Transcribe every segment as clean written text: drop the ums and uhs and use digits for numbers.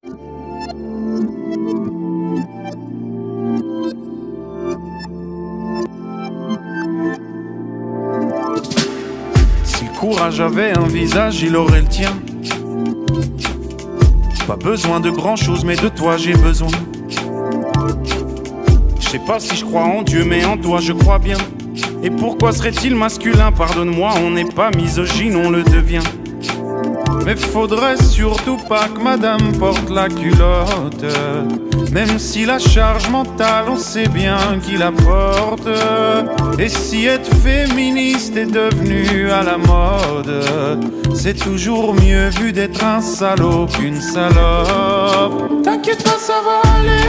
Si le courage avait un visage, il aurait le tien. Pas besoin de grand chose, mais de toi j'ai besoin. Je sais pas si je crois en Dieu, mais en toi je crois bien. Et pourquoi serait-il masculin? Pardonne-moi, on n'est pas misogyne, on le devient. Mais faudrait surtout pas que madame porte la culotte. Même si la charge mentale, on sait bien qui la porte. Et si être féministe est devenu à la mode, c'est toujours mieux vu d'être un salaud qu'une salope. T'inquiète pas, ça va aller,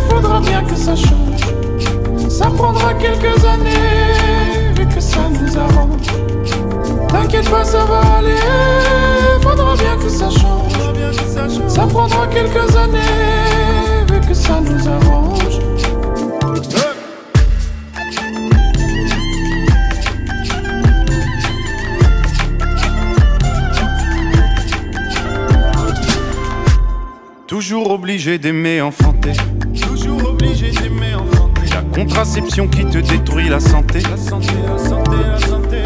faudra bien que ça change. Ça prendra quelques années, vu que ça nous arrange. T'inquiète pas, ça va aller, faudra bien que ça change. Ça prendra quelques années, vu que ça nous arrange. Toujours obligé d'aimer enfanter. Toujours obligé d'aimer enfanter. La contraception qui te détruit la santé. La santé, la santé, la santé.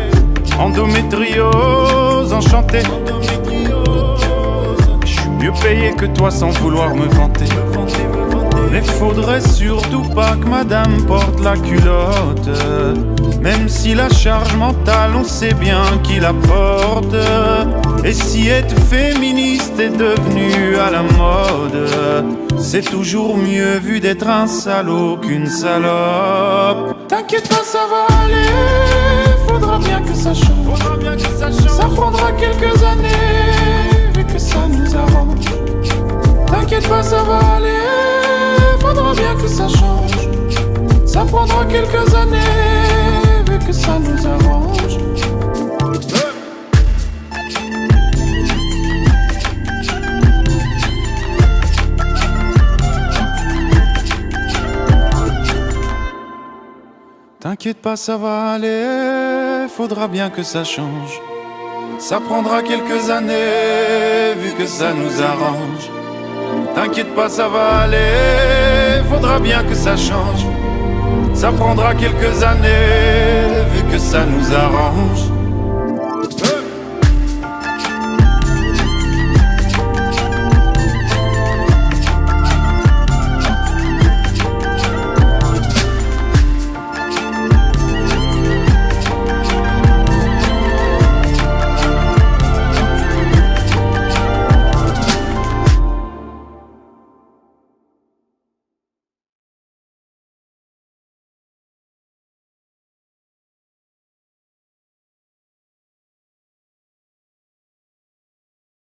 Endométriose, enchanté. Je suis mieux payé que toi sans vouloir me vanter. Mais faudrait surtout pas que madame porte la culotte. Même si la charge mentale, on sait bien qui la porte. Et si être féministe est devenu à la mode, c'est toujours mieux vu d'être un salaud qu'une salope. T'inquiète pas, ça va aller, faudra bien que ça change. Ça prendra quelques années, vu que ça nous arrange. T'inquiète pas, ça va aller, faudra bien que ça change. Ça prendra quelques années, vu que ça nous arrange. T'inquiète pas, ça va aller, faudra bien que ça change. Ça prendra quelques années, vu que ça nous arrange. T'inquiète pas, ça va aller, faudra bien que ça change. Ça prendra quelques années, vu que ça nous arrange.